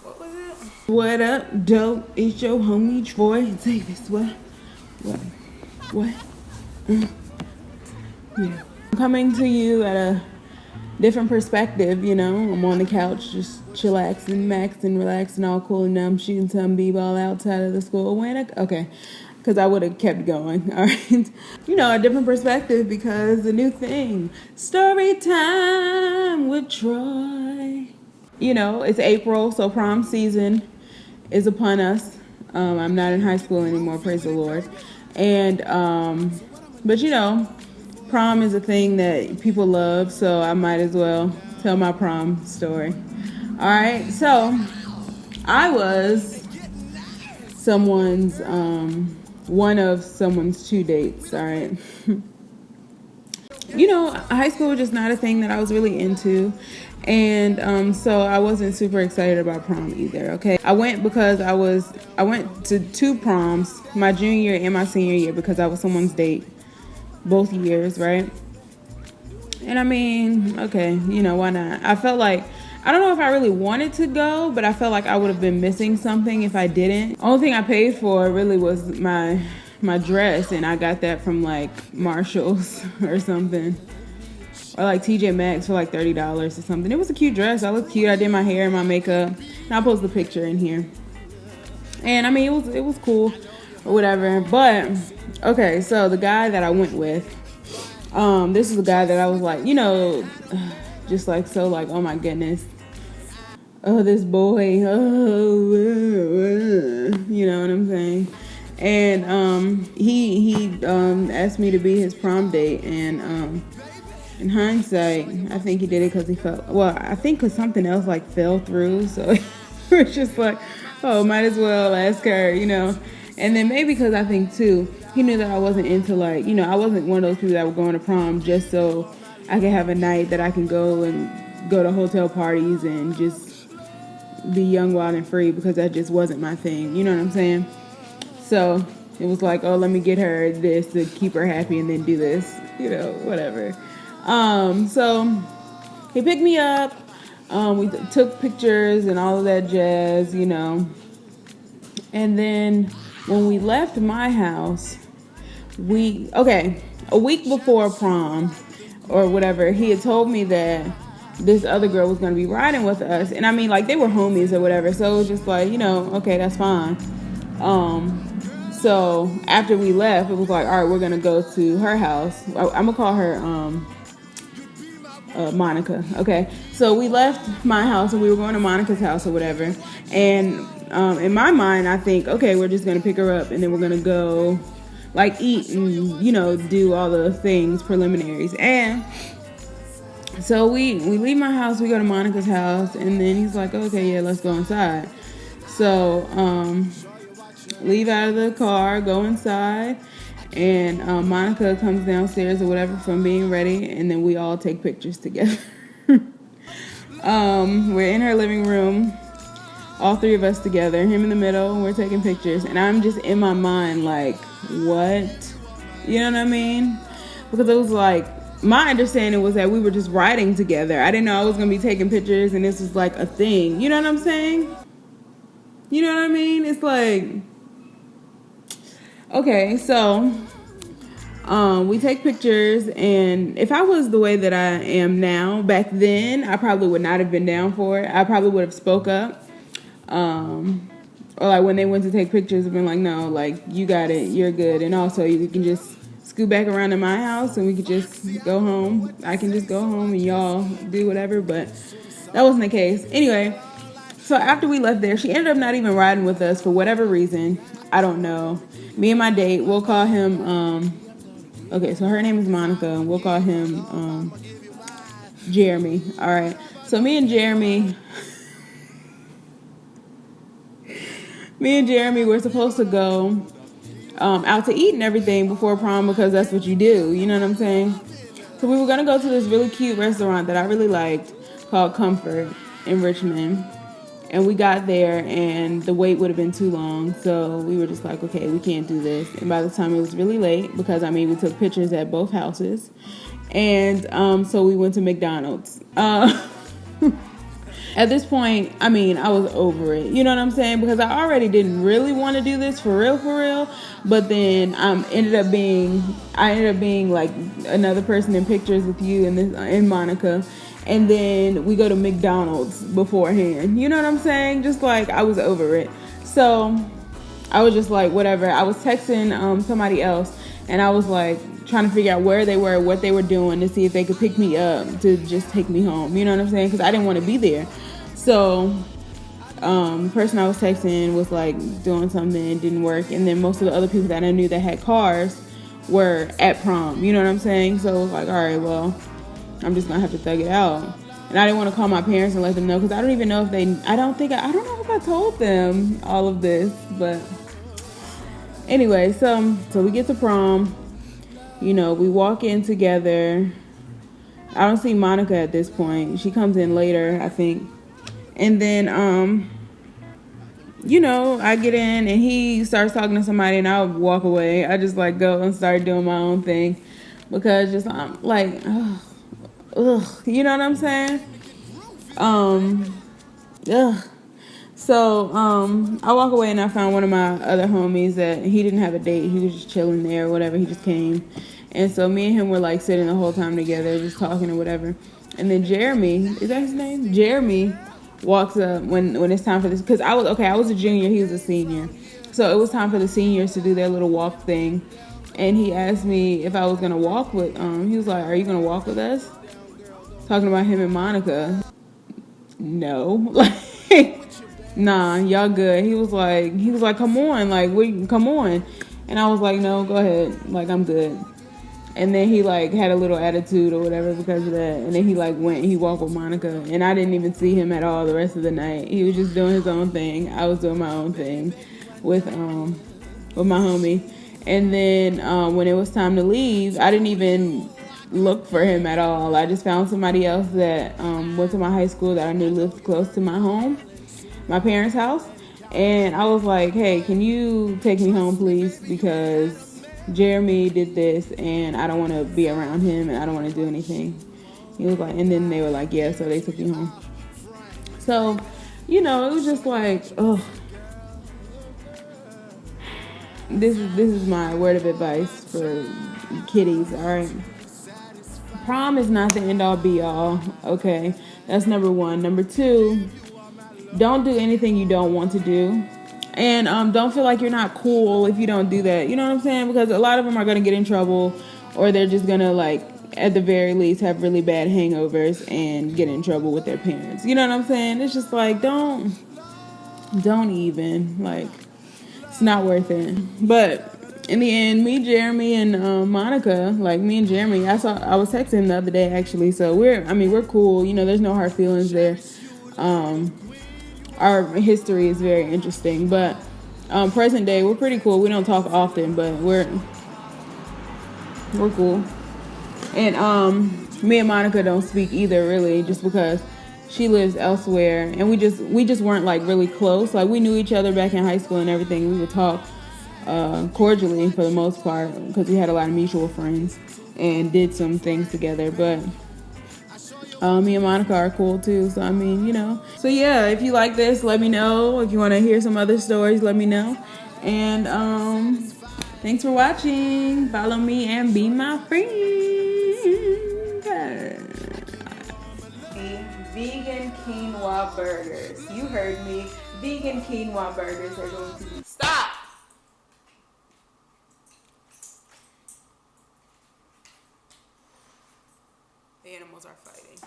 What was it? What up, dope? It's your homie Troy Davis. What? Yeah. I'm coming to you at a different perspective, you know. I'm on the couch just chillaxing, maxing, relaxing, all cool and numb, shooting some b-ball outside of the school. Okay. Because I would have kept going, all right? You know, a different perspective because the new thing, story time with Troy. You know, it's April, so prom season is upon us. I'm not in high school anymore, praise the Lord. And, but you know, prom is a thing that people love, so I might as well tell my prom story. All right, so I was one of someone's two dates, all right? You know, high school was just not a thing that I was really into. And so I wasn't super excited about prom either, okay? I went because I went to two proms, my junior and my senior year, because I was someone's date both years, right? And I mean, okay, you know, why not? I felt like, I don't know if I really wanted to go, but I felt like I would have been missing something if I didn't. Only thing I paid for really was my dress, and I got that from like Marshall's or something, or like TJ Maxx for like $30 or something. It was a cute dress. I looked cute. I did my hair and my makeup, and I'll post the picture in here. And I mean, it was cool or whatever. But okay, so the guy that I went with, this is a guy that I was like, you know, just like so like, oh my goodness, oh this boy, oh, you know what I'm saying? And he asked me to be his prom date, and in hindsight, I think he did it because he felt, well, I think because something else like fell through, so it's just like, oh, might as well ask her, you know. And then maybe because I think too, he knew that I wasn't into like, you know, I wasn't one of those people that were going to prom just so I could have a night that I can go to hotel parties and just be young, wild, and free, because that just wasn't my thing. You know what I'm saying? So it was like, oh, let me get her this to keep her happy and then do this, you know, whatever. So he picked me up. We took pictures and all of that jazz, you know. And then when we left my house, a week before prom or whatever, he had told me that this other girl was going to be riding with us. And I mean, like, they were homies or whatever. So it was just like, you know, okay, that's fine. So after we left, it was like, all right, we're going to go to her house. I'm going to call her, Monica. Okay. So we left my house and we were going to Monica's house or whatever. And, in my mind, I think, okay, we're just going to pick her up and then we're going to go like eat and, you know, do all the things, preliminaries. And so we leave my house, we go to Monica's house, and then he's like, okay, yeah, let's go inside. So, leave out of the car, go inside, and Monica comes downstairs or whatever from being ready, and then we all take pictures together. We're in her living room, all three of us together, him in the middle, and we're taking pictures, and I'm just in my mind like, what? You know what I mean? Because it was like, my understanding was that we were just riding together. I didn't know I was going to be taking pictures and this was like a thing. You know what I'm saying? You know what I mean? It's like, okay, so we take pictures, and if I was the way that I am now, back then, I probably would not have been down for it. I probably would have spoke up. Or like when they went to take pictures, I've been like, no, like, you got it, you're good. And also you can just scoot back around to my house and we could just go home. I can just go home and y'all do whatever, but that wasn't the case. Anyway, so after we left there, she ended up not even riding with us for whatever reason. I don't know. Me and my date, we'll call him, okay, so her name is Monica, and we'll call him Jeremy. All right. So me and Jeremy were supposed to go out to eat and everything before prom, because that's what you do. You know what I'm saying? So we were going to go to this really cute restaurant that I really liked called Comfort in Richmond. And we got there and the wait would have been too long. So we were just like, okay, we can't do this. And by the time it was really late, because I mean, we took pictures at both houses. And so we went to McDonald's. at this point, I mean, I was over it. You know what I'm saying? Because I already didn't really want to do this for real. But then I ended up being like another person in pictures with you and Monica. And then we go to McDonald's beforehand. You know what I'm saying? Just like I was over it. So I was just like, whatever. I was texting somebody else, and I was like trying to figure out where they were, what they were doing, to see if they could pick me up to just take me home. You know what I'm saying? Because I didn't want to be there. So the person I was texting was like doing something, it didn't work. And then most of the other people that I knew that had cars were at prom. You know what I'm saying? So it was like, all right, well, I'm just gonna have to thug it out. And I didn't want to call my parents and let them know, because I don't even know if I don't know if I told them all of this. But anyway, so we get to prom. You know, we walk in together. I don't see Monica at this point. She comes in later, I think. And then, you know, I get in and he starts talking to somebody, and I walk away. I just like go and start doing my own thing, because just I'm like, ugh, you know what I'm saying? Ugh. So, I walk away and I found one of my other homies that he didn't have a date. He was just chilling there or whatever. He just came. And so me and him were like sitting the whole time together, just talking or whatever. And then Jeremy, is that his name? Jeremy walks up when it's time for this, because I was a junior, he was a senior. So it was time for the seniors to do their little walk thing. And he asked me if I was going to walk with, he was like, are you going to walk with us? Talking about him and Monica. No. Like, nah, y'all good. He was like, come on, like, come on. And I was like, no, go ahead. Like, I'm good. And then he like had a little attitude or whatever because of that. And then he like went and he walked with Monica. And I didn't even see him at all the rest of the night. He was just doing his own thing. I was doing my own thing with my homie. And then when it was time to leave, I didn't even look for him at all. I just found somebody else that went to my high school that I knew lived close to my home, my parents' house. And I was like, hey, can you take me home, please? Because Jeremy did this and I don't want to be around him and I don't want to do anything. He was like, and then they were like, yeah, so they took me home. So, you know, it was just like, oh, this is my word of advice for kiddies, all right? Prom is not the end all be all, okay? That's number one. Number two, don't do anything you don't want to do. And don't feel like you're not cool if you don't do that. You know what I'm saying? Because a lot of them are going to get in trouble, or they're just going to, like, at the very least, have really bad hangovers and get in trouble with their parents. You know what I'm saying? It's just like, don't even. Like, it's not worth it. But in the end, me, Jeremy, and Monica, like me and Jeremy, I was texting him the other day, actually. So we're cool. You know, there's no hard feelings there. Our history is very interesting, but present day, we're pretty cool. We don't talk often, but we're cool. And me and Monica don't speak either, really, just because she lives elsewhere, and we just weren't like really close. Like, we knew each other back in high school and everything. We would talk cordially for the most part because we had a lot of mutual friends and did some things together, but me and Monica are cool too, so I mean, you know. So yeah, if you like this, let me know. If you want to hear some other stories, let me know. And thanks for watching. Follow me and be my friend. Vegan quinoa burgers. You heard me. Vegan quinoa burgers are going to be... Stop! The animals are fighting.